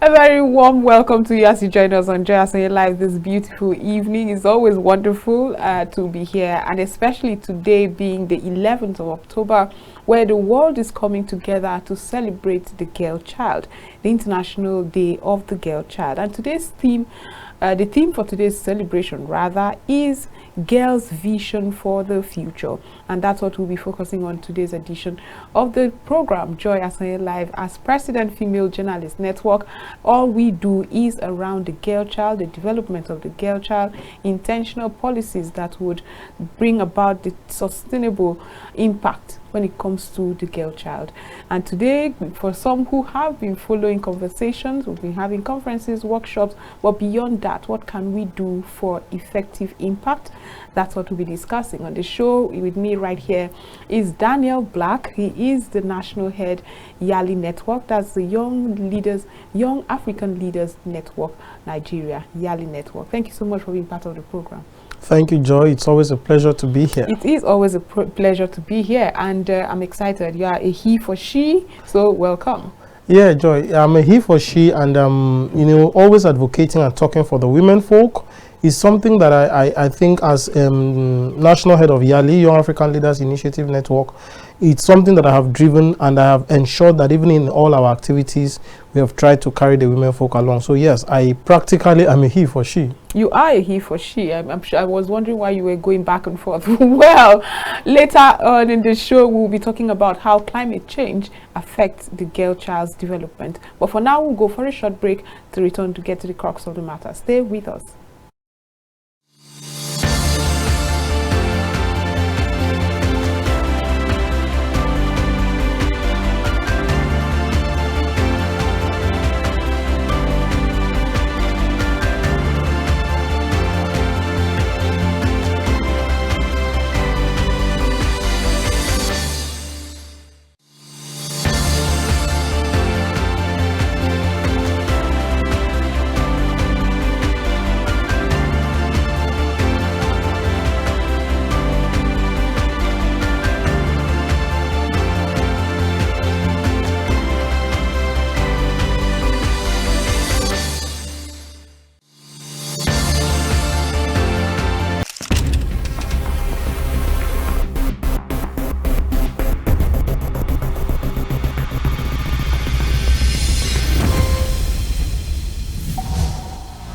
A very warm welcome to you as you join us on Joyasonyelive this beautiful evening. It's always wonderful to be here, and especially today being the 11th of October, where the world is coming together to celebrate the girl child, the International Day of the Girl Child. And today's theme, the theme for today's celebration rather, is Girls' Vision for the Future. And that's what we'll be focusing on today's edition of the program, Joyasonyelive. As President Female Journalist Network, all we do is around the girl child, the development of the girl child, intentional policies that would bring about the sustainable impact when it comes to the girl child. And today, for some who have been following conversations, we've been having conferences, workshops, but beyond that, what can we do for effective impact? That's what we'll be discussing on the show. With me right here is Daniel Black. He is the national head, Yali Network. That's the Young African Leaders Network, Nigeria, Yali Network. Thank you so much for being part of the program. Thank you, Joy. It's always a pleasure to be here. It is always a pleasure to be here, and I'm excited. You are a he for she, so welcome. Yeah, Joy, I'm a he for she, and always advocating and talking for the women folk is something that I think as national head of YALI, Young African Leaders Initiative Network, it's something that I have driven, and I have ensured that even in all our activities, we have tried to carry the women folk along. So yes, I practically am a he for she. You are a he for she. I'm sure. I was wondering why you were going back and forth. Well, later on in the show, we'll be talking about how climate change affects the girl child's development. But for now, we'll go for a short break to return to get to the crux of the matter. Stay with us.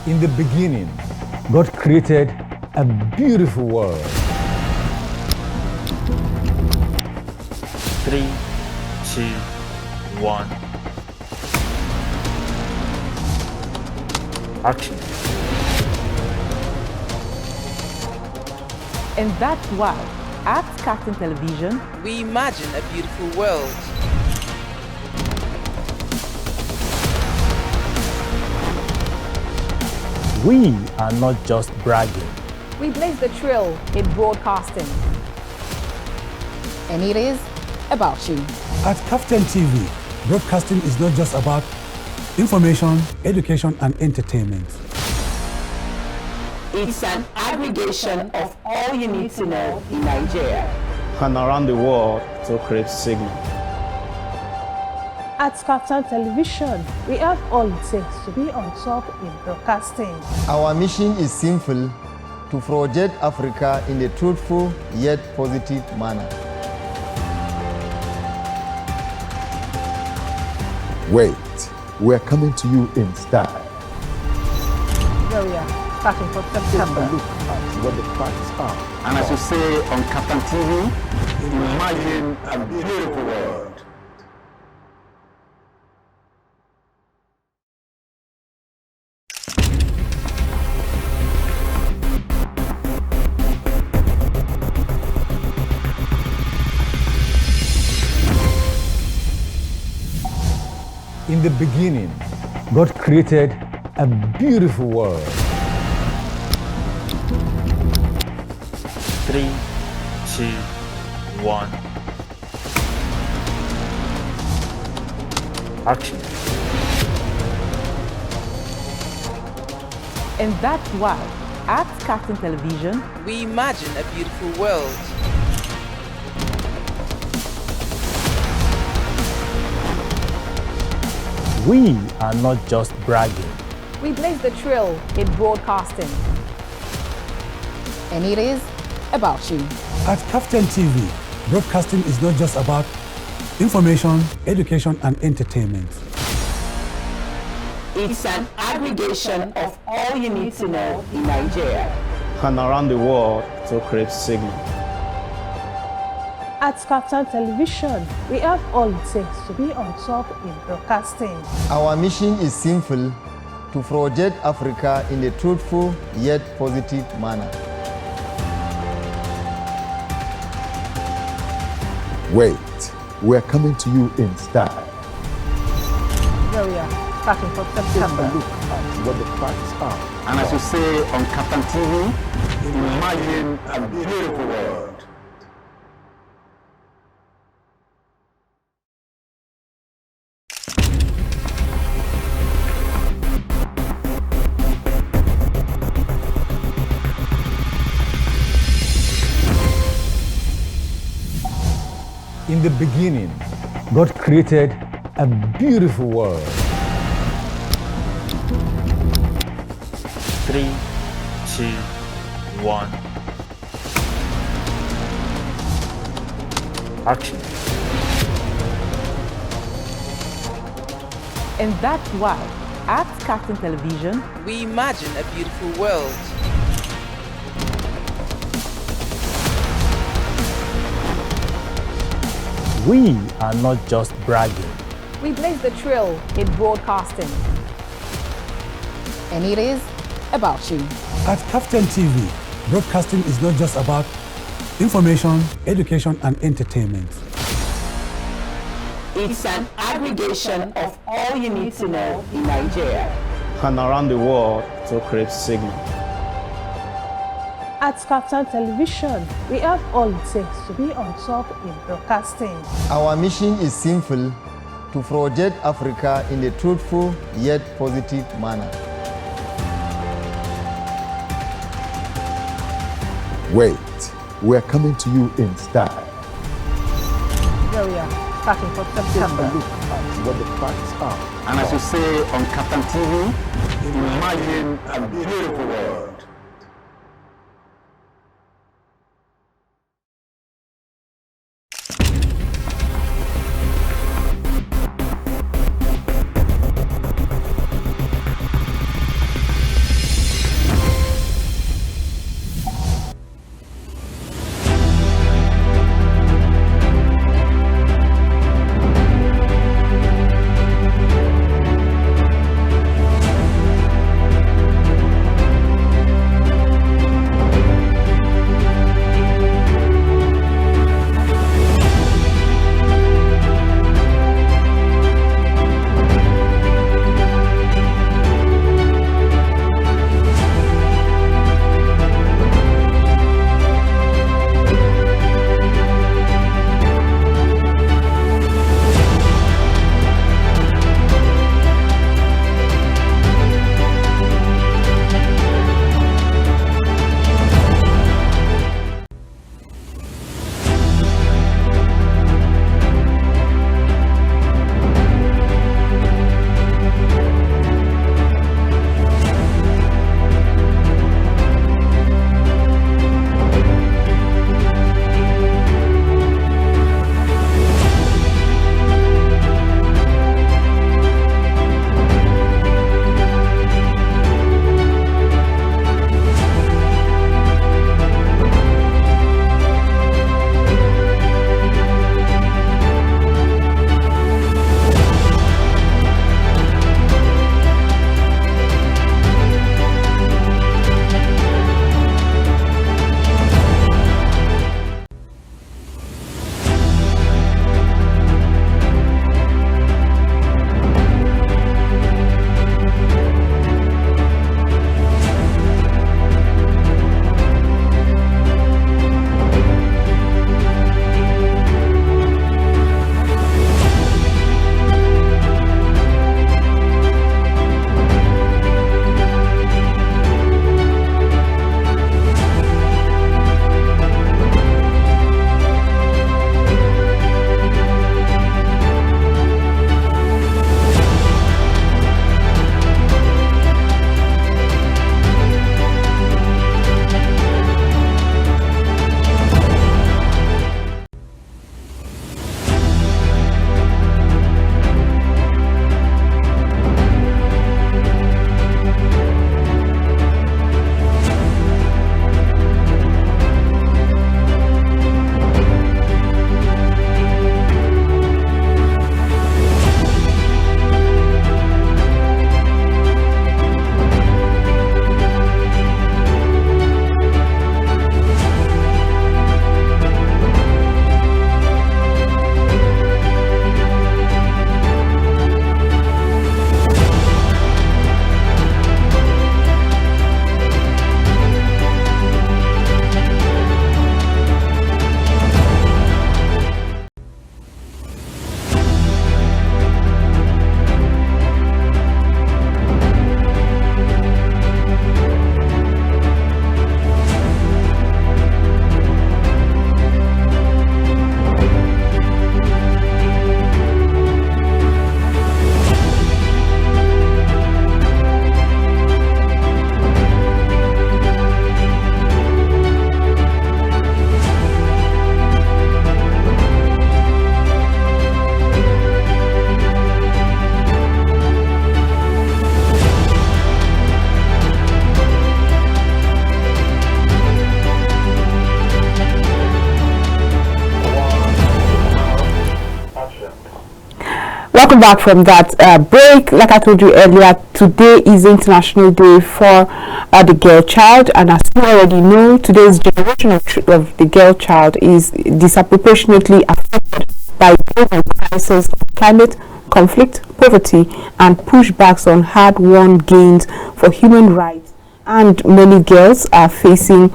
In the beginning, God created a beautiful world. 3, 2, 1. Action. And that's why, at Kaftan Television, we imagine a beautiful world. We are not just bragging. We blaze the trail in broadcasting. And it is about you. At Kaftan TV, broadcasting is not just about information, education, and entertainment. It's an aggregation of all you need to know in Nigeria And around the world to create signal. At Kaftan Television, we have all it takes to be on top in broadcasting. Our mission is simple: to project Africa in a truthful yet positive manner. Wait, we're coming to you in style. Here we are, starting from September. Look at what the facts are. And as you say on Kaftan TV, imagine a beautiful world. In the beginning, God created a beautiful world. 3, 2, 1. Action. And that's why, at Kaftan Television, we imagine a beautiful world. We are not just bragging. We blaze the trail in broadcasting. And it is about you. At Kaftan TV, broadcasting is not just about information, education, and entertainment. It's an aggregation of all you need to know in Nigeria and around the world to create signal. At Kaftan Television, we have all it takes to be on top in broadcasting. Our mission is simple: to project Africa in a truthful yet positive manner. Wait, we're coming to you in style. Here we are, starting from September. Look at what the facts are. And as you say on Kaftan TV, imagine a beautiful world. In the beginning, God created a beautiful world. 3, 2, 1. Action. And that's why, at Kaftan Television, we imagine a beautiful world. We are not just bragging. We blaze the trail in broadcasting. And it is about you. At Kaftan TV, broadcasting is not just about information, education, and entertainment. It's an aggregation of all you need to know in Nigeria and around the world to create signal. At Kaftan Television, we have all it takes to be on top in broadcasting. Our mission is simple: to project Africa in a truthful yet positive manner. Wait, we're coming to you in style. Here we are, starting from September. Look at what the facts are. And as you say on Kaftan TV, imagine a beautiful world. Welcome back from that break. Like I told you earlier, today is International Day for the girl child, and as you already know, today's generation of the girl child is disproportionately affected by global crisis of climate, conflict, poverty, and pushbacks on hard-won gains for human rights. And many girls are still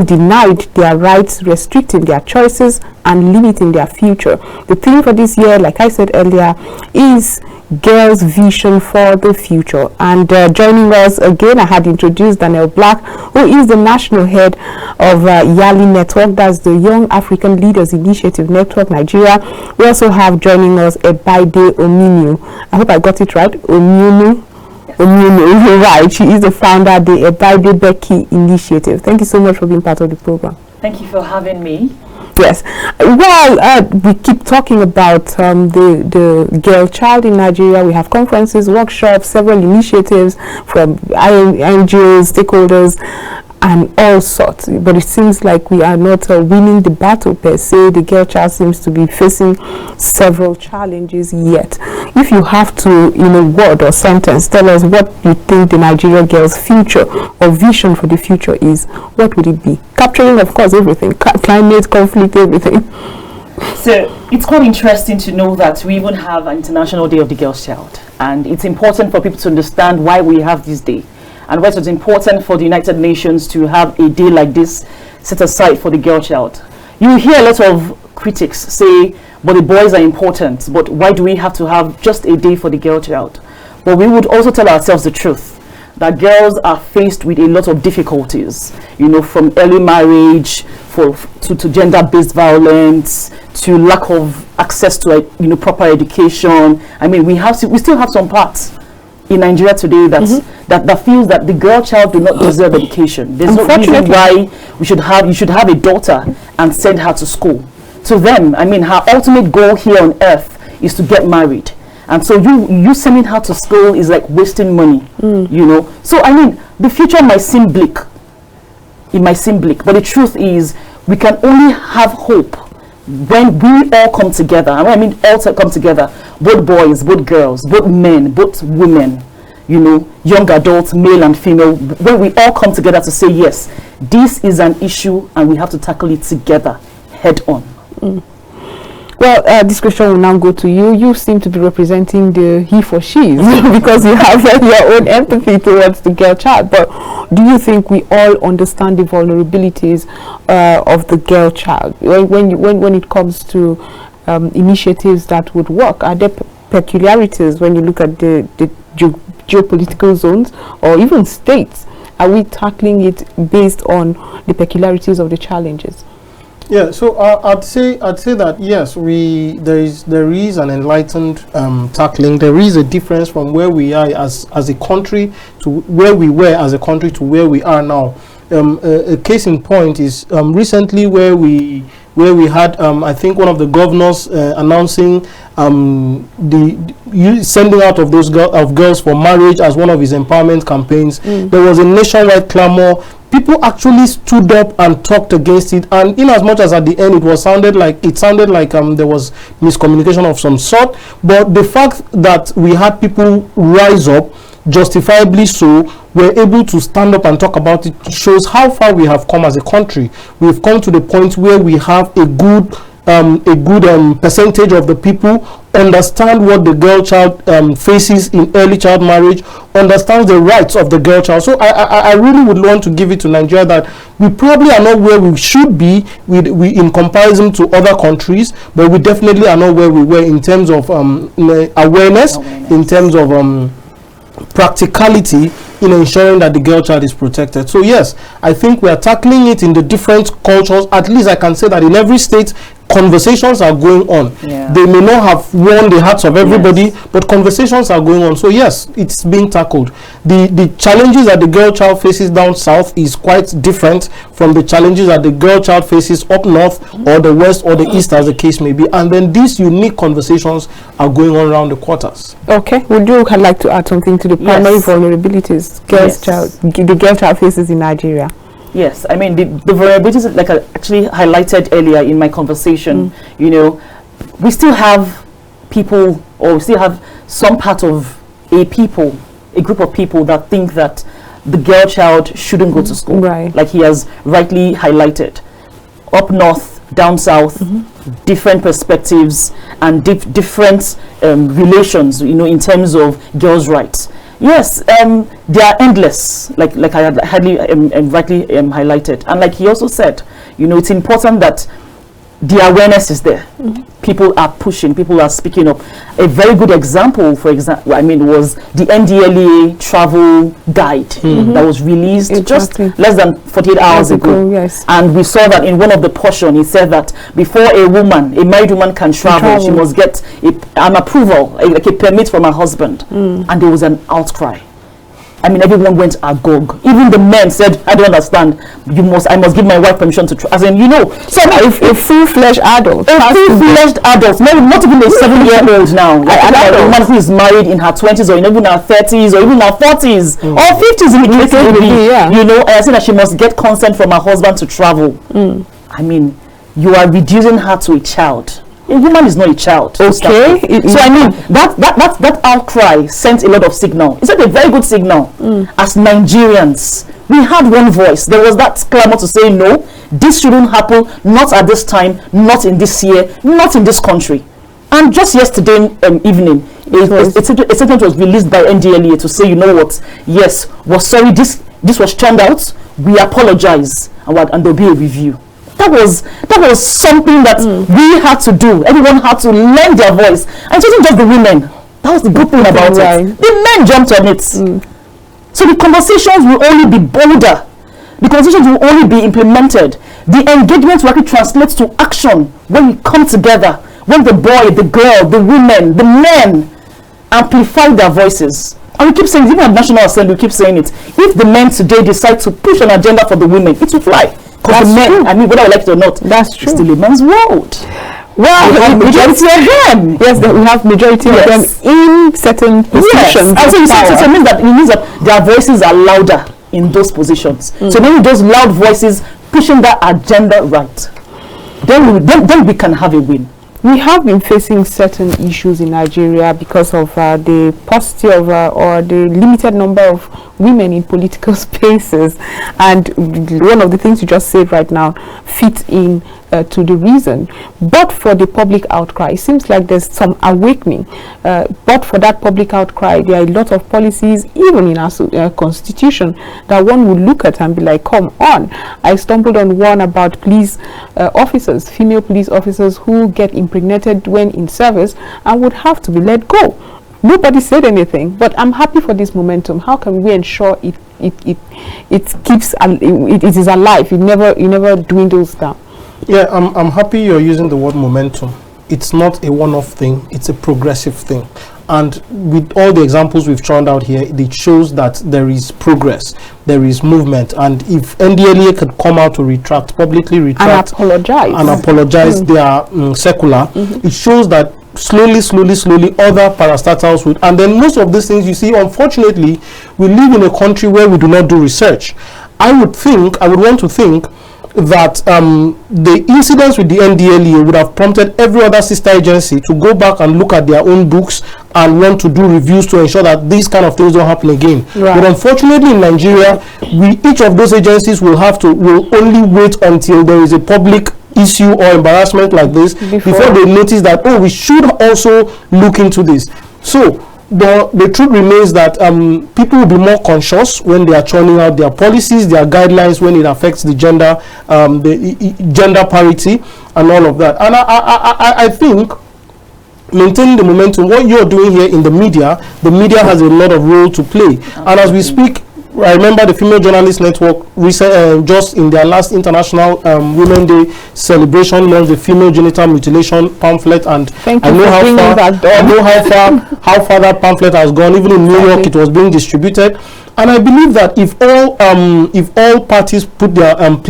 denied their rights, restricting their choices and limiting their future. The theme for this year, like I said earlier, is Girls' Vision for the Future. And joining us again, I had introduced Daniel Black, who is the national head of YALI Network, that's the Young African Leaders Initiative Network, Nigeria. We also have joining us Ebaide Omiunu. I hope I got it right, Omiunu. Omiunu, right. She is the founder of the Ebaide Becky Initiative. Thank you so much for being part of the program. Thank you for having me. Yes. Well, we keep talking about the girl child in Nigeria. We have conferences, workshops, several initiatives from NGOs, stakeholders, and all sorts. But it seems like we are not winning the battle per se. The girl child seems to be facing several challenges yet. If you have to, in a word or sentence, tell us what you think the Nigerian girl's future or vision for the future is, what would it be? Capturing, of course, everything. Climate, conflict, everything. So it's quite interesting to know that we even have an International Day of the Girl Child. And it's important for people to understand why we have this day. And why it's important for the United Nations to have a day like this set aside for the girl child. You hear a lot of critics say, but the boys are important, but why do we have to have just a day for the girl child? But we would also tell ourselves the truth, that girls are faced with a lot of difficulties, you know, from early marriage to gender-based violence, to lack of access to proper education. I mean, we still have some parts in Nigeria today that feels that the girl child do not deserve education. There's no reason why you should have a daughter and send her to school. To them, I mean, her ultimate goal here on earth is to get married. And so you sending her to school is like wasting money, you know. So I mean, the future might seem bleak. It might seem bleak, but the truth is we can only have hope when we all come together. I mean, all come together, both boys, both girls, both men, both women, you know, young adults, male and female, when we all come together to say, yes, this is an issue and we have to tackle it together, head on. Well, this question will now go to you. You seem to be representing the he for she's because you have your own empathy towards the girl child. But do you think we all understand the vulnerabilities of the girl child when it comes to initiatives that would work? Are there peculiarities when you look at the geopolitical zones or even states? Are we tackling it based on the peculiarities of the challenges? Yeah, so I'd say that yes, there is an enlightened tackling. There is a difference from where we are as a country to where we were as a country to where we are now. A case in point is recently where we had I think one of the governors announcing sending out of those girls for marriage as one of his empowerment campaigns. There was a nationwide clamor. People actually stood up and talked against it, and in as much as at the end it sounded like there was miscommunication of some sort, but the fact that we had people rise up, justifiably so, were able to stand up and talk about it, shows how far we have come as a country. We've come to the point where we have a good percentage of the people understand what the girl child faces in early child marriage, understands the rights of the girl child. So I really would want to give it to Nigeria that we probably are not where we should be in comparison to other countries, but we definitely are not where we were in terms of awareness, in terms of practicality in ensuring that the girl child is protected. So yes, I think we are tackling it in the different cultures. At least I can say that in every state conversations are going on. They may not have won the hearts of everybody, but conversations are going on. So yes, it's being tackled. The challenges that the girl child faces down south is quite different from the challenges that the girl child faces up north or the west or the east, as the case may be. And then these unique conversations are going on around the quarters. Okay, would you like to add something to the primary vulnerabilities the girl child faces in Nigeria? Yes, I mean the vulnerabilities, like I actually highlighted earlier in my conversation, you know, we still have people, or we still have some part of a group of people that think that the girl child shouldn't go to school, like he has rightly highlighted. Up north, down south, different perspectives and different relations, in terms of girls' rights. Yes, they are endless, like I had rightly highlighted, and like he also said, it's important that the awareness is there. People are pushing, people are speaking up. A very good example, for example, was the NDLEA travel guide that was released just less than 48 hours ago. Yes. And we saw that in one of the portion, it said that before a married woman can travel, she must get an approval, like a permit from her husband. And there was an outcry. Everyone went agog. Even the men said, I don't understand. I must give my wife permission to travel. So a full-fledged adult. A full-fledged adult. Not even a 7-year-old now. A woman who is married in her 20s or even her 30s or even her 40s or 50s in the case I say that she must get consent from her husband to travel. You are reducing her to a child. A woman is not a child. Okay. So that outcry sent a lot of signal. It's a very good signal. As Nigerians, we had one voice. There was that clamor to say no, this shouldn't happen, not at this time, not in this year, not in this country. And just yesterday evening, a statement was released by NDLEA to say, yes, we're sorry, this was churned out, we apologize, and there'll be a review. That was something that we had to do. Everyone had to lend their voice. And it wasn't just the women. That was the good thing about it. The men jumped on it. So the conversations will only be bolder. The conversations will only be implemented. The engagement will actually translate to action when we come together. When the boy, the girl, the women, the men amplify their voices. And we keep saying, even at National Assembly, we keep saying it. If the men today decide to push an agenda for the women, it will fly. Because the men, whether I like it or not, that's true. It's still a man's world. Well, we have majority of them. Yes, we have majority of them in certain positions. Yes. So it means that their voices are louder in those positions. So maybe those loud voices pushing that agenda right, then we can have a win. We have been facing certain issues in Nigeria because of the paucity of or the limited number of women in political spaces, and one of the things you just said right now fits in to the reason. But for the public outcry, it seems like there's some awakening. But for that public outcry, there are a lot of policies, even in our constitution, that one would look at and be like, come on. I stumbled on one about police officers, female police officers who get impregnated when in service and would have to be let go. Nobody said anything, but I'm happy for this momentum. How can we ensure it is alive? It never dwindles down. Yeah, I'm happy you're using the word momentum. It's not a one-off thing, it's a progressive thing. And with all the examples we've turned out here, it shows that there is progress, there is movement. And if NDLEA could come out to publicly retract and apologize, they are secular, it shows that slowly other parastatals would. And then most of these things, you see, unfortunately, we live in a country where we do not do research. I would want to think that the incidents with the NDLEA would have prompted every other sister agency to go back and look at their own books and want to do reviews to ensure that these kind of things don't happen again. Right. But unfortunately in Nigeria, each of those agencies will only wait until there is a public issue or embarrassment like this before they notice that, oh, we should also look into this. So the truth remains that people will be more conscious when they are churning out their policies, their guidelines, when it affects the gender parity and all of that. And I think maintaining the momentum, what you're doing here in the media has a lot of role to play. And as we speak, I remember the Female Journalist Network just in their last International Women's Day celebration launched the female genital mutilation pamphlet, and I know how far that pamphlet has gone. Even in New York, it was being distributed. And I believe that if all parties play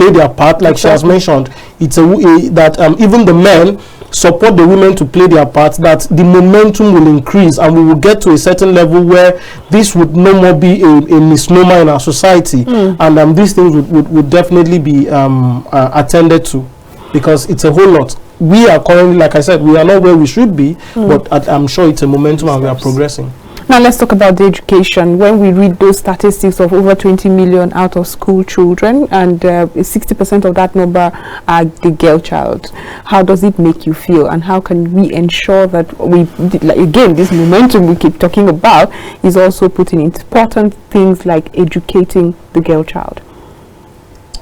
their part, like she has mentioned, it's that even the men support the women to play their part, that the momentum will increase and we will get to a certain level where this would no more be a misnomer in our society, and these things would definitely be attended to, because it's a whole lot. we are currently, like I said, we are not where we should be, but I'm sure it's a momentum and we are progressing. Now let's talk about the education. When we read those statistics of over 20 million out of school children, and 60% of that number are the girl child, how does it make you feel, and how can we ensure that we, like, again, this momentum we keep talking about is also putting important things like educating the girl child?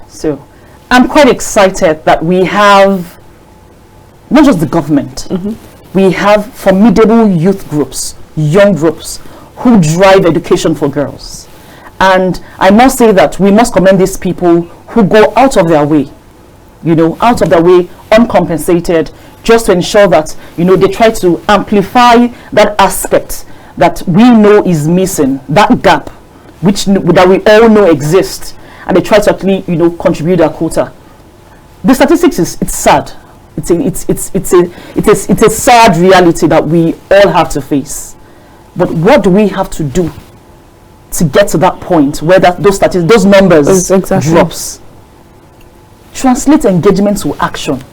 So I'm quite excited that we have not just the government, we have formidable youth groups, young groups who drive education for girls. And I must say that we must commend these people who go out of their way, out of their way, uncompensated, just to ensure that, they try to amplify that aspect that we know is missing, that gap, that we all know exists, and they try to actually, contribute their quota. The statistics it's sad. It's a sad reality that we all have to face. But what do we have to do to get to that point where those numbers drops? Translate engagement to action.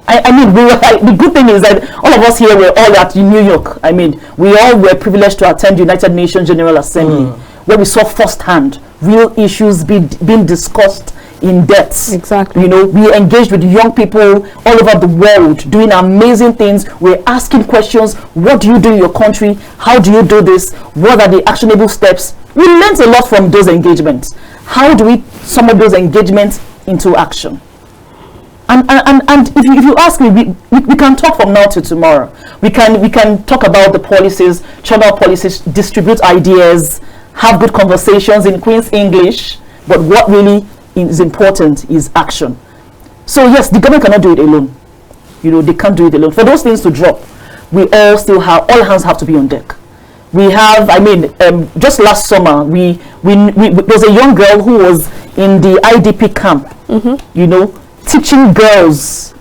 I mean, the good thing is that all of us here were all at New York. I mean, we all were privileged to attend the United Nations General Assembly, where we saw firsthand real issues being discussed in depth. Exactly. We engaged with young people all over the world doing amazing things. We're asking questions. What do you do in your country? How do you do this? What are the actionable steps? We learned a lot from those engagements. How do we sum up those engagements into action? And if you ask me, we can talk from now to tomorrow. We can talk about the policies, channel policies, distribute ideas, have good conversations in Queen's English. But what really is important is action. So yes, the government cannot do it alone. They can't do it alone. For those things to drop, we all still have, all hands have to be on deck. We have, just last summer, there was a young girl who was in the IDP camp, teaching girls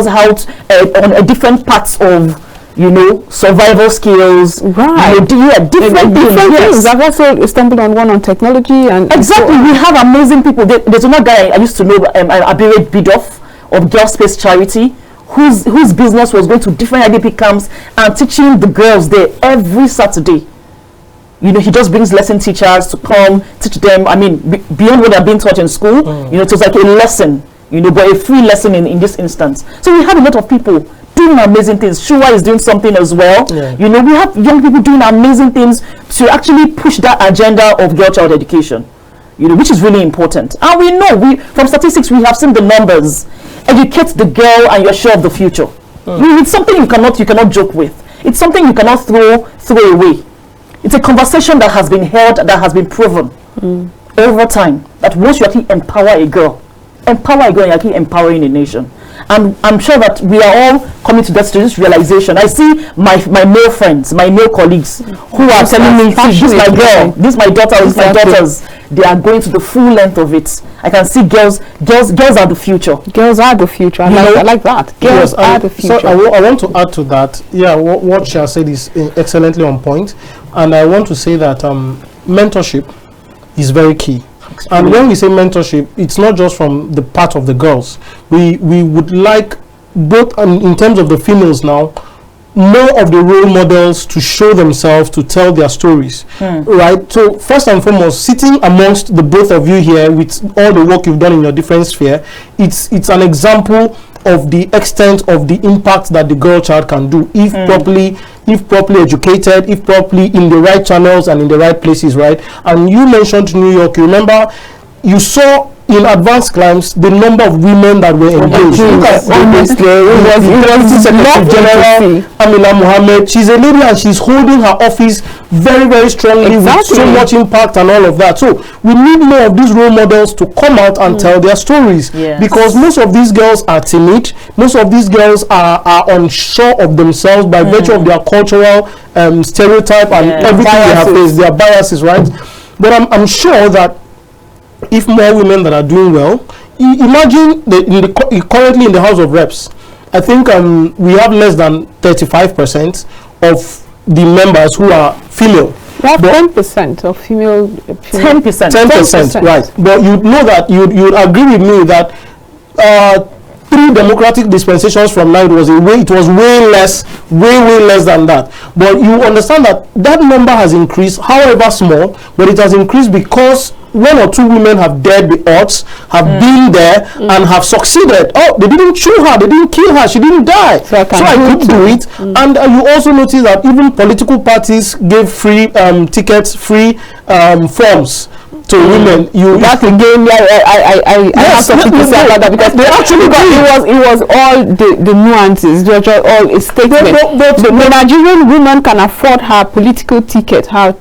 how to, on different parts of, survival skills. Right. Different things. I've also stumbled on one on technology and exactly. We have amazing people. There's another guy I used to know, Abaribe of Girl Space Charity, whose business was going to different IDP camps and teaching the girls there every Saturday. He just brings lesson teachers to come teach them. I mean, beyond what they're being taught in school, it was like a lesson, but a free lesson in this instance. So we have a lot of people doing amazing things. Shua is doing something as well. Yeah. We have young people doing amazing things to actually push that agenda of girl child education, which is really important. And we know, from statistics, we have seen the numbers. Educate the girl and you're sure of the future. It's something you cannot joke with. It's something you cannot throw away. It's a conversation that has been held, that has been proven over time, that once you actually empower a girl, you're actually empowering a nation. And I'm sure that we are all coming to this realization. I see my male friends, my male colleagues who are telling me, this is my girl, this is my daughter, this is my daughters. They are going to the full length of it. I can see girls are the future. Girls are the future. I like that. Girls are the future. So I want to add to that. Yeah, what Shah said is excellently on point. And I want to say that mentorship is very key. And when we say mentorship, it's not just from the part of the girls. We would like both in terms of the females now, more of the role models to show themselves, to tell their stories, right? So first and foremost, sitting amongst the both of you here with all the work you've done in your different sphere, it's an example of the extent of the impact that the girl child can do if properly educated, if properly in the right channels and in the right places, right? And you mentioned New York. You remember, you saw in advanced climes the number of women that were engaged. General Amila Mohammed. She's a lady and she's holding her office very, very strongly with so much impact and all of that. So we need more of these role models to come out and tell their stories, because most of these girls are timid. Most of these girls are unsure of themselves by virtue of their cultural stereotype and everything they have faced, their biases, right? But I'm sure that if more women that are doing well, imagine currently in the House of Reps, I think we have less than 35% of the members who are female. We have 10% of female. 10%. 10%, right? But you know that you'd agree with me that 3 democratic dispensations from now, it was way less than that. But you understand that that number has increased, however small, but it has increased because 1 or 2 women have dared the odds, have been there and have succeeded. Oh, they didn't chew her, they didn't kill her, she didn't die. So I could do it. And you also notice that even political parties gave free tickets, free forms to women. That's again, I have something to say about that, because they actually it was all the nuances, it was all a statement. The Nigerian woman can afford her political ticket, her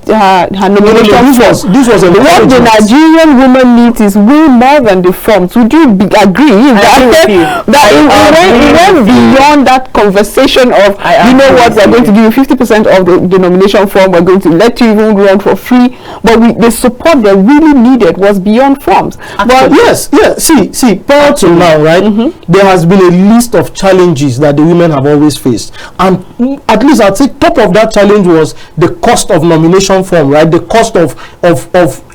nomination. This was what the Nigerian woman needs is way more than the forms. Would you agree that it went beyond that conversation of, you know what, we're going to give you 50% of the nomination form, we're going to let you even run for free, but the support they really needed was beyond forms. But yes, see, prior to now, right, there has been a list of challenges that the women have always faced, and at least I'd say top of that challenge was the cost of nomination form, right, the cost of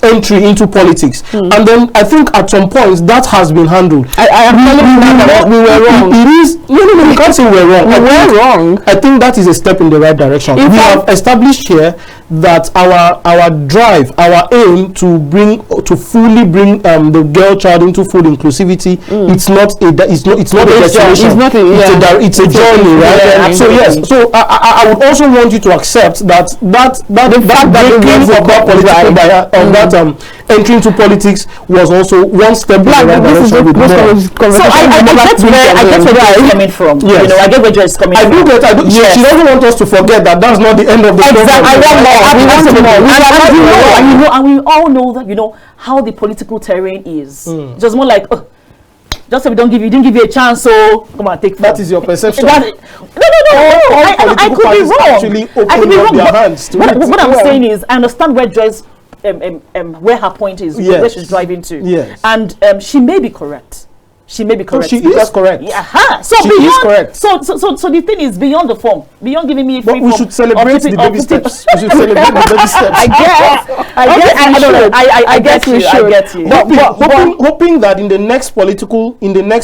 entry into politics. And then I think at some points that has been handled. I am telling you that we were wrong. It is no, you can't say we're wrong. We were wrong. I think that is a step in the right direction. We have established here that our drive, our aim to fully bring the girl child into full inclusivity, it's not a destination. It's a journey, right? So yes, so I would also want you to accept that breaking of that political barrier, of that entry into politics was also one step in the right direction. So I get where Joy is coming from. Yes. You know, I get where Joy is coming from. Yes. She doesn't want us to forget that that's not the end of the program. I want more. And we all know that, you know, how the political terrain is. Just more like, just so we didn't give you a chance, so come on, take. That is your perception. No. I could be wrong. I could be wrong. What I'm saying is, I understand where Joy's where her point is, where she's driving to. Yes. And she may be correct. She may be correct. So she is correct. So she is correct. So the thing is beyond the form, beyond giving me a free form. We should celebrate the baby steps. We should celebrate the baby steps. I guess we should. I get you. Hoping that in the next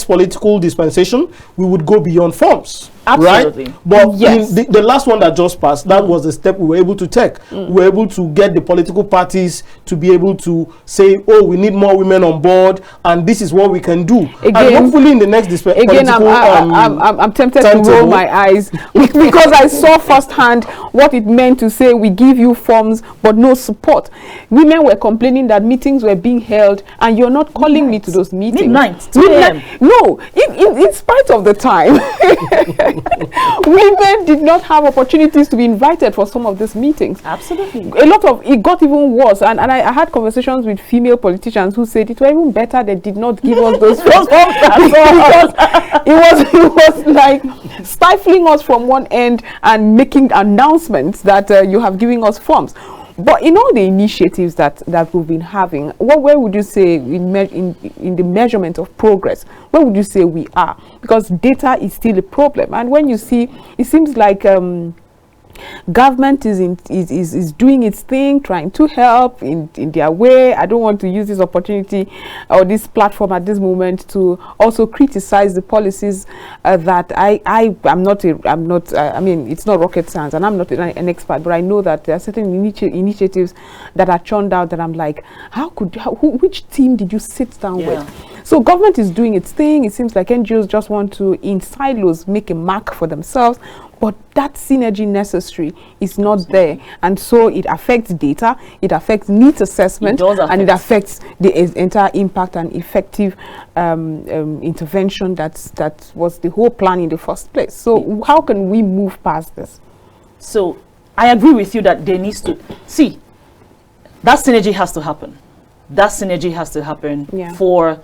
political dispensation, we would go beyond forms. Absolutely. Right? But in the last one that just passed, that was the step we were able to take. We were able to get the political parties to be able to say, oh, we need more women on board, and this is what we can do. And hopefully in the next I'm tempted to roll my eyes because I saw firsthand what it meant to say we give you forms but no support. Women were complaining that meetings were being held and you're not calling me to those meetings. Midnight, 2 a.m. No, in spite of the time. Women did not have opportunities to be invited for some of these meetings. Absolutely. It got even worse, and I had conversations with female politicians who said it was even better they did not give us those forms. It was like stifling us from one end and making announcements that you have given us forms. But in all the initiatives that we've been having, where would you say in the measurement of progress, where would you say we are? Because data is still a problem, and when you see, it seems like government is doing its thing, trying to help in their way. I don't want to use this opportunity or this platform at this moment to also criticize the policies that I'm not I mean, it's not rocket science and I'm not an expert, but I know that there are certain initiatives that are churned out that I'm like, which team did you sit down with? So government is doing its thing. It seems like NGOs just want to, in silos, make a mark for themselves, but that synergy necessary is not there, and so it affects data, it affects needs assessment, and it affects the entire impact and effective intervention that was the whole plan in the first place. So how can we move past this? So I agree with you that there needs to see that synergy has to happen. That synergy has to happen for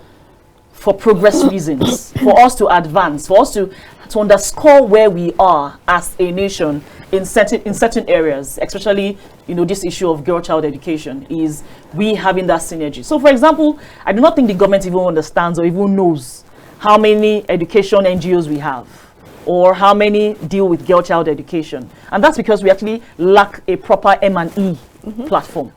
progress reasons, for us to advance, for us to underscore where we are as a nation in certain areas, especially, you know, this issue of girl child education, is we having that synergy. So for example, I do not think the government even understands or even knows how many education NGOs we have, or how many deal with girl child education. And that's because we actually lack a proper M&E platform.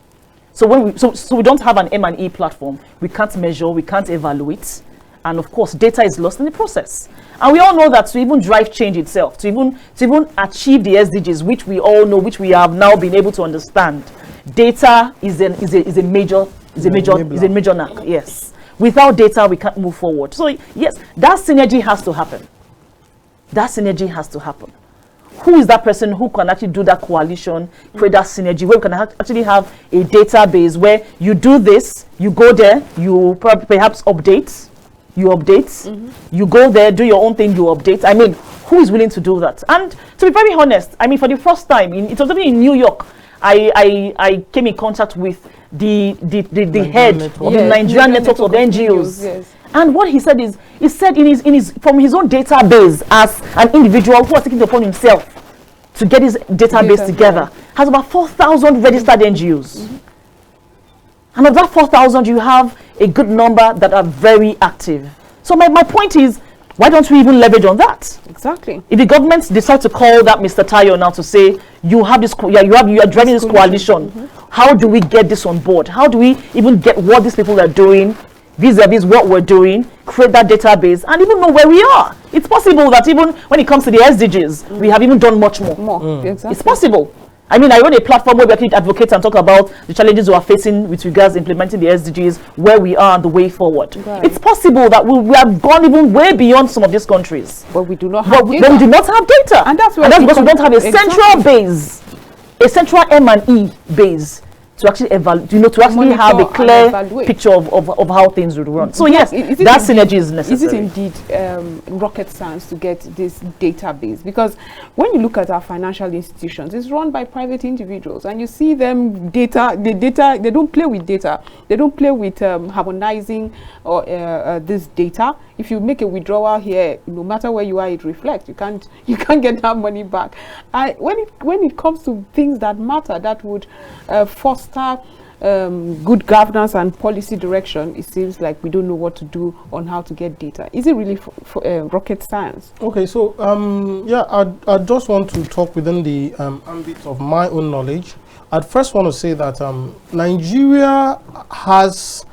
So when we don't have an M&E platform, we can't measure, we can't evaluate, and of course data is lost in the process. And we all know that to even drive change itself, to even achieve the SDGs, which we all know, which we have now been able to understand, data is a major knack. Yes, without data we can't move forward. So yes, that synergy has to happen. That synergy has to happen. Who is that person who can actually do that coalition, create that synergy, where we can actually have a database where you do this, you go there, you perhaps update, you go there, do your own thing, you update. I mean, who is willing to do that? And to be very honest, I mean, for the first time, it was in New York, I came in contact with the head of the Nigerian network of NGOs. Yes. And what he said is, he said from his own database as an individual who has taken it upon himself to get his database together, has about 4,000 registered NGOs. And of that 4,000, you have a good number that are very active. So my point is, why don't we even leverage on that? Exactly. If the government decide to call that Mr. Tayo now to say, you have this, you are driving this coalition, how do we get this on board? How do we even get what these people are doing vis-a-vis what we're doing, create that database, and even know where we are? It's possible that even when it comes to the SDGs, we have even done much more. Exactly. It's possible. I mean, I run a platform where we actually advocate and talk about the challenges we are facing with regards to implementing the SDGs, where we are and the way forward. Right. It's possible that we have gone even way beyond some of these countries. But we do not have data. But we do not have data. And that's because we don't have a central base, a central M&E base to actually evaluate, to actually have a clear picture of how things would run. So yes, that synergy is necessary. Is it indeed rocket science to get this database? Because when you look at our financial institutions, it's run by private individuals, and you see them they don't play with data. They don't play with harmonizing or this data. If you make a withdrawal here, no matter where you are, it reflects. You can't get that money back. When it comes to things that matter, that would foster good governance and policy direction, it seems like we don't know what to do on how to get data. Is it really rocket science? Okay, so yeah, I just want to talk within the ambit of my own knowledge. I'd first want to say that Nigeria has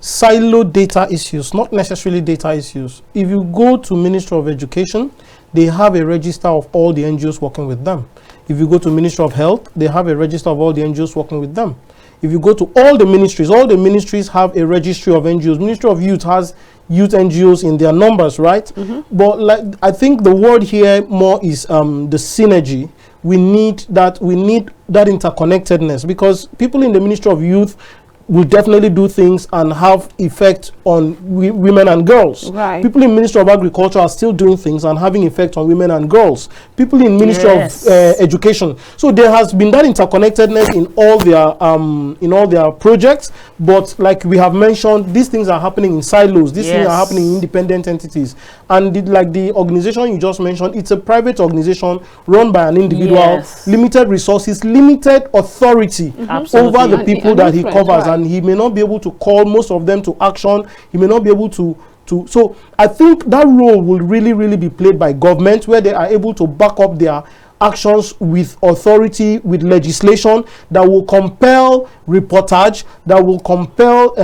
siloed data issues, not necessarily data issues. If you go to Ministry of Education, they have a register of all the NGOs working with them. If you go to Ministry of Health, they have a register of all the NGOs working with them. If you go to all the ministries have a registry of NGOs. Ministry of Youth has youth NGOs in their numbers, right? But I think the word here more is the synergy. We need that interconnectedness, because people in the Ministry of Youth will definitely do things and have effect on women and girls. Right. People in Ministry of Agriculture are still doing things and having effect on women and girls. People in Ministry of Education. So there has been that interconnectedness in all their projects. But like we have mentioned, these things are happening in silos. These things are happening in independent entities. And like the organization you just mentioned, it's a private organization run by an individual, limited resources, limited authority over the people that he covers. And he may not be able to call most of them to action. He may not be able to so I think that role will really be played by government, where they are able to back up their actions with authority, with legislation that will compel reportage, that will compel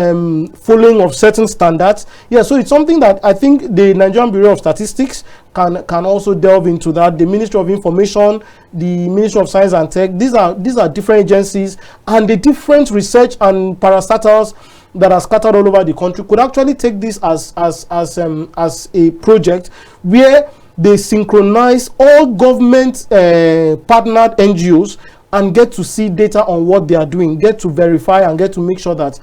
following of certain standards. Yeah, so it's something that I think the Nigerian Bureau of Statistics can also delve into that. The Ministry of Information, the Ministry of Science and Tech, these are different agencies, and the different research and parastatals that are scattered all over the country could actually take this as a project where they synchronize all government partnered NGOs and get to see data on what they are doing, get to verify and get to make sure that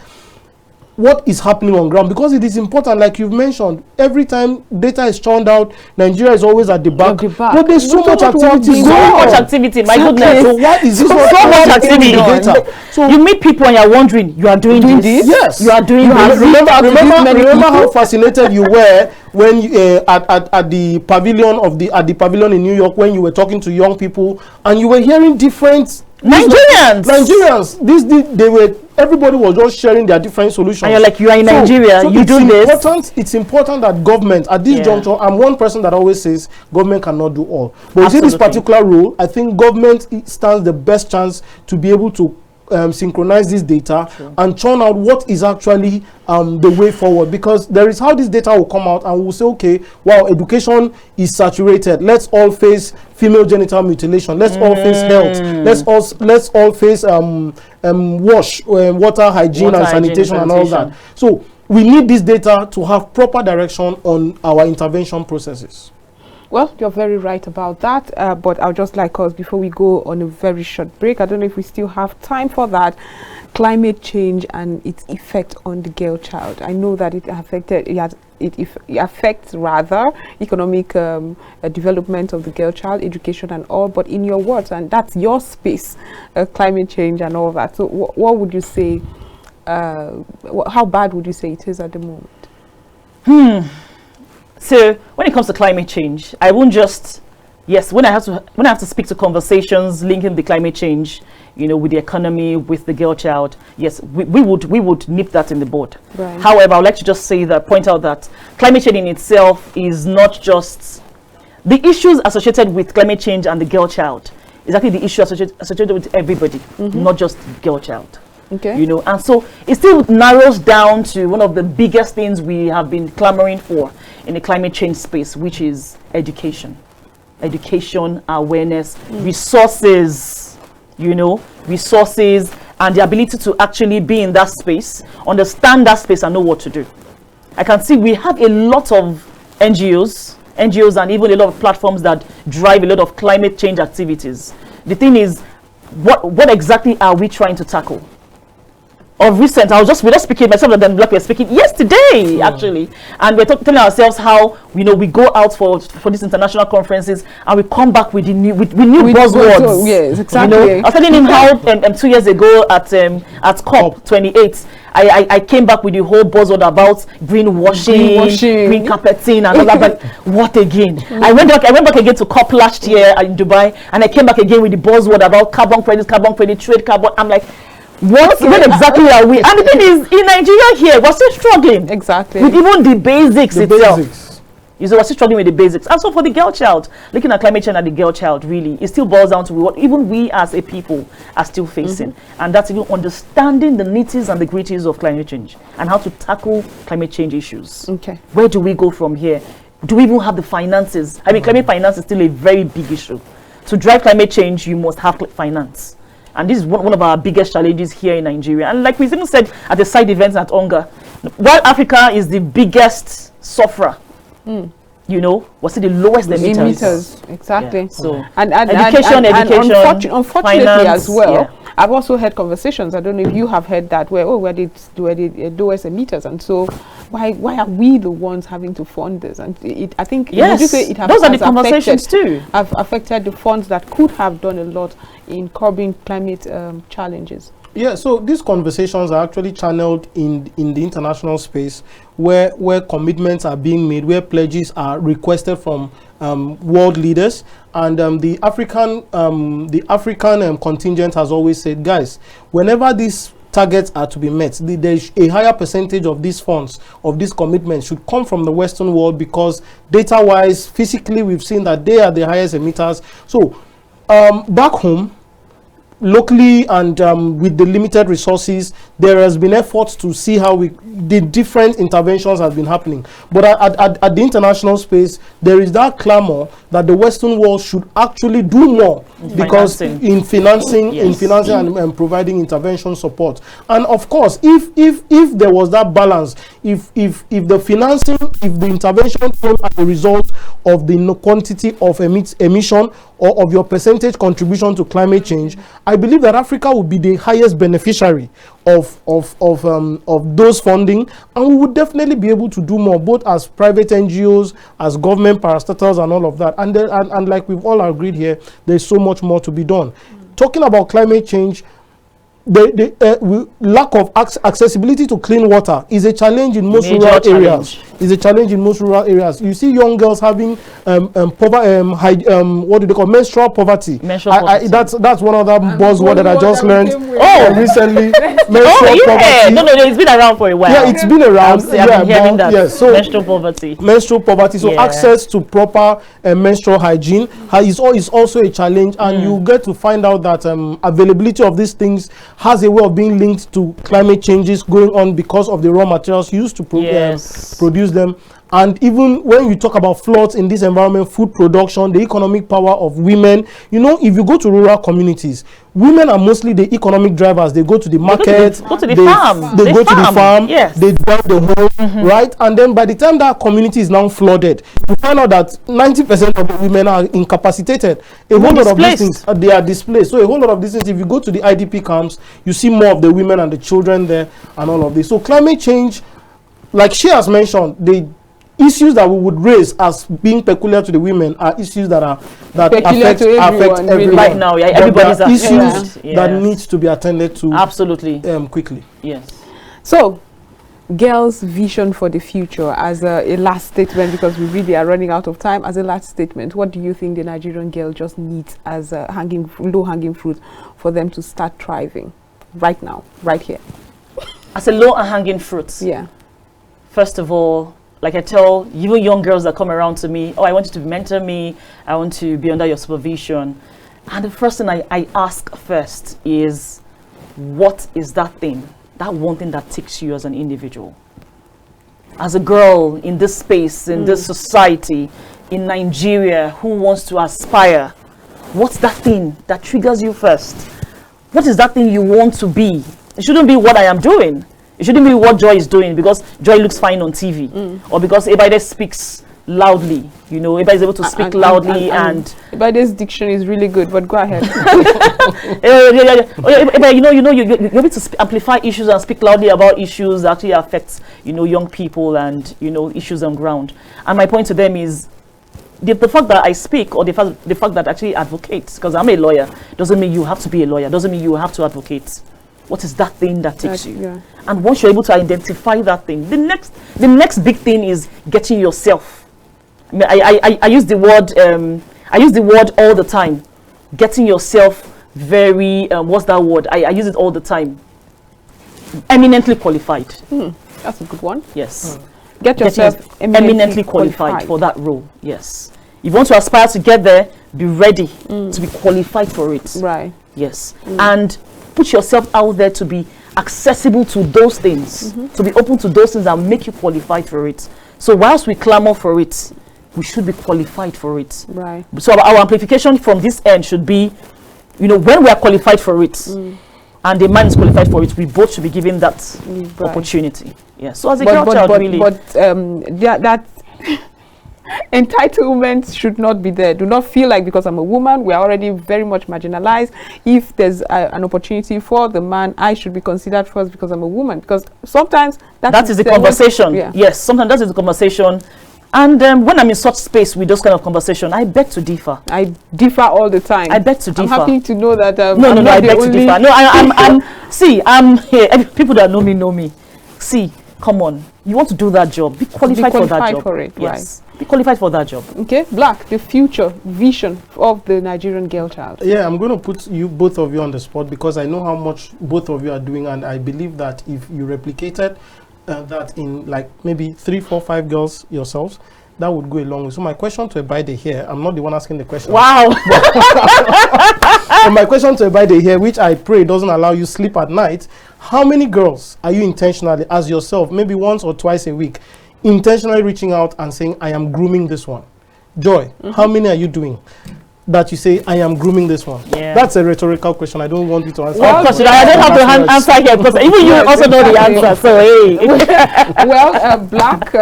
what is happening on ground, because it is important. Like you've mentioned, every time data is churned out, Nigeria is always at the back. But there's so much activity. My goodness. So why is this so much activity? Data? So you meet people and you're wondering, you are doing this? Yes. You are doing this. Remember how fascinated you were when you, at the pavilion in New York, when you were talking to young people and you were hearing different Nigerians. Everybody was just sharing their different solutions. And you're like, you are in Nigeria, you do this. It's important that government, at this juncture, I'm one person that always says government cannot do all. But in this particular role, I think government stands the best chance to be able to synchronize this data and churn out what is actually the way forward, because there is how this data will come out and we'll say, okay, wow, education is saturated, let's all face female genital mutilation, let's all face health, let's all face water hygiene and sanitation and all that. So we need this data to have proper direction on our intervention processes. Well, you're very right about that, but I'll just like us, before we go on a very short break, I don't know if we still have time for that, climate change and its effect on the girl child. I know that it affects rather economic development of the girl child, education and all, but in your words, and that's your space, climate change and all that. So what would you say, how bad would you say it is at the moment? So when it comes to climate change, I won't just, when I have to speak to conversations linking the climate change, you know, with the economy, with the girl child, yes, we would nip that in the bud. Right. However, I would like to just point out that climate change in itself is not just the issues associated with climate change and the girl child. Is actually the issue associated with everybody, not just girl child. Okay. You know, and so it still narrows down to one of the biggest things we have been clamoring for in the climate change space, which is education, awareness, resources, you know, resources, and the ability to actually be in that space, understand that space and know what to do. I can see we have a lot of NGOs and even a lot of platforms that drive a lot of climate change activities. The thing is, what exactly are we trying to tackle? Of recent, we're just speaking, myself and then Black, we're speaking yesterday actually, and we're telling ourselves how, you know, we go out for these international conferences and we come back with new buzzwords. Yes, exactly. You know, I was telling him how 2 years ago at COP28, I came back with the whole buzzword about greenwashing, green carpeting, and all that. But what again? I went back again to COP last year in Dubai, and I came back again with the buzzword about carbon credit, trade carbon. I'm like, what exactly are we? And the thing is, in Nigeria here, we're still struggling. Exactly. With even the basics itself. You know, we're still struggling with the basics. And so for the girl child, looking at climate change and the girl child, really, it still boils down to what even we as a people are still facing. And that's even understanding the nitties and the gritties of climate change and how to tackle climate change issues. Okay. Where do we go from here? Do we even have the finances? I mean, climate finance is still a very big issue. To drive climate change, you must have finance. And this is one of our biggest challenges here in Nigeria. And like we even said at the side events at Onga, while Africa is the biggest sufferer, you know, was it the lowest emitters? Exactly. Yeah. So and education, unfortunately finance, as well. I've also heard conversations, I don't know if you have heard that, where we're the lowest emitters, and so why are we the ones having to fund this? And I think those are the conversations too. Have affected the funds that could have done a lot in curbing climate challenges. Yeah, so these conversations are actually channeled in the international space, where commitments are being made, where pledges are requested from world leaders, and the African contingent has always said, guys, whenever these targets are to be met, there's a higher percentage of these funds, of these commitments, should come from the Western world, because data-wise, physically, we've seen that they are the highest emitters. So back home, locally and with the limited resources, there has been efforts to see how the different interventions have been happening. But at the international space, there is that clamor that the Western world should actually do more, because in financing and providing intervention support. And of course, if there was that balance, if the financing, if the intervention came as a result of the quantity of emission or of your percentage contribution to climate change, I believe that Africa would be the highest beneficiary of those funding, and we would definitely be able to do more, both as private NGOs, as government parastatals, and all of that. And like we've all agreed here, there's so much more to be done. Talking about climate change, the lack of accessibility to clean water is a challenge in most rural areas. It's a challenge in most rural areas. You see young girls having what do they call menstrual poverty. That's one of the buzzword that I just learned recently. Menstrual poverty. No, it's been around for a while. Yeah, it's been around. I've been hearing that. Yeah, so menstrual poverty. Menstrual poverty. So access to proper menstrual hygiene is also a challenge, and you get to find out that availability of these things has a way of being linked to climate changes going on because of the raw materials used to produce them. And even when you talk about floods in this environment, food production, the economic power of women, you know, if you go to rural communities, women are mostly the economic drivers. They go to the market, they go to the farm, they drive the home, right? And then by the time that community is now flooded, you find out that 90% of the women are incapacitated. A whole lot of these things, they are displaced. So a whole lot of these things, if you go to the IDP camps, you see more of the women and the children there and all of this. So climate change, like she has mentioned, the issues that we would raise as being peculiar to the women are issues that affect everyone. Right now, everybody's issues that needs to be attended to quickly. Yes. So, girls' vision for the future as a last statement, because we really are running out of time. As a last statement, what do you think the Nigerian girl just needs as a low-hanging fruit for them to start thriving right now, right here? As a low-hanging fruit? Yeah. First of all, like I tell even young girls that come around to me, oh, I want you to mentor me, I want to be under your supervision. And the first thing I ask first is, what is that thing, that one thing that takes you as an individual? As a girl in this space, in this society, in Nigeria, who wants to aspire, what's that thing that triggers you first? What is that thing you want to be? It shouldn't be what I am doing. It shouldn't be what Joy is doing because Joy looks fine on TV, or because Ebaide speaks loudly. You know, Ebaide is able to speak loudly, and Ebaide's diction is really good. But go ahead. You're able to amplify issues and speak loudly about issues that actually affect young people and issues on ground. And my point to them is, the fact that I speak, or the fact that I actually advocate, because I'm a lawyer, doesn't mean you have to be a lawyer. Doesn't mean you have to advocate. What is that thing that takes you? Yeah. And once you're able to identify that thing, the next big thing is getting yourself. I use the word all the time. Getting yourself very what's that word? I use it all the time. Eminently qualified. That's a good one. Yes. Get yourself eminently qualified for that role. Yes. If you want to aspire to get there, be ready to be qualified for it. Right. Yes. And put yourself out there to be accessible to those things, to be open to those things that make you qualified for it. So whilst we clamor for it, we should be qualified for it. Right. So our amplification from this end should be, when we are qualified for it, and the man is qualified for it, we both should be given that opportunity. Yeah. So as a girl child, really. But that entitlement should not be there. Do not feel like because I'm a woman, we are already very much marginalized. If there's an opportunity for the man, I should be considered first because I'm a woman. Because sometimes that is the conversation. Yes, sometimes that is the conversation. And when I'm in such space with those kind of conversation, I beg to differ. I differ all the time. I beg to differ. I'm happy to know that. No, I beg to differ. No, I'm here. People that know me. See, come on. You want to do that job? Be qualified for that job. For it, yes. Right. Be qualified for that job. Okay, Black, the future vision of the Nigerian girl child. Yeah, I'm going to put both of you on the spot because I know how much both of you are doing, and I believe that if you replicated that in like maybe 3, 4, 5 girls yourselves, that would go a long way. So my question to Ebaide here, I'm not the one asking the question. Wow. But my question to Ebaide here, which I pray doesn't allow you sleep at night, how many girls are you intentionally, as yourself, maybe once or twice a week, intentionally reaching out and saying, I am grooming this one? Joy, how many are you doing that you say, I am grooming this one? Yeah. That's a rhetorical question. I don't want you to answer. Well, I don't have to answer here because even you also know the answer. So, hey. Well, Black,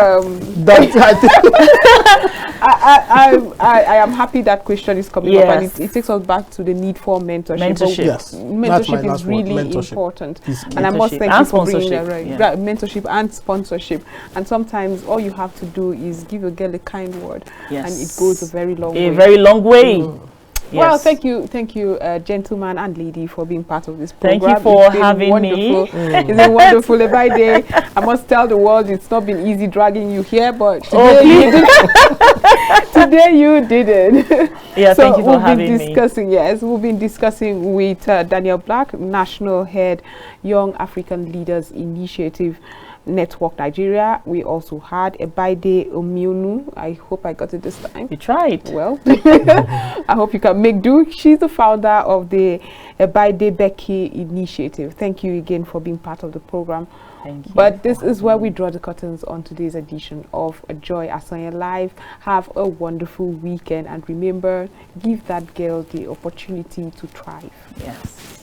I am happy that question is coming up, and it takes us back to the need for mentorship. Yes. Mentorship is really important. And I must thank you for bringing that right. Yeah. Mentorship and sponsorship. And sometimes all you have to do is give a girl a kind word. Yes. And it goes a very long way. A very long way. Yes. Well, thank you, gentleman and lady, for being part of this program. Thank you for having me. It's been wonderful, Ebaide. I must tell the world it's not been easy dragging you here, but today you did it. Today you did it. Yeah, so thank you for having me. We've been discussing with Daniel Black, National Head, Young African Leaders Initiative Network Nigeria. We also had Ebaide Omiunu. I hope I got it this time. You tried. Well, I hope you can make do. She's the founder of the Ebaide Becky Initiative. Thank you again for being part of the program. Thank you. But this is where we draw the curtains on today's edition of Joyasonye Live. Have a wonderful weekend, and remember, give that girl the opportunity to thrive. Yes.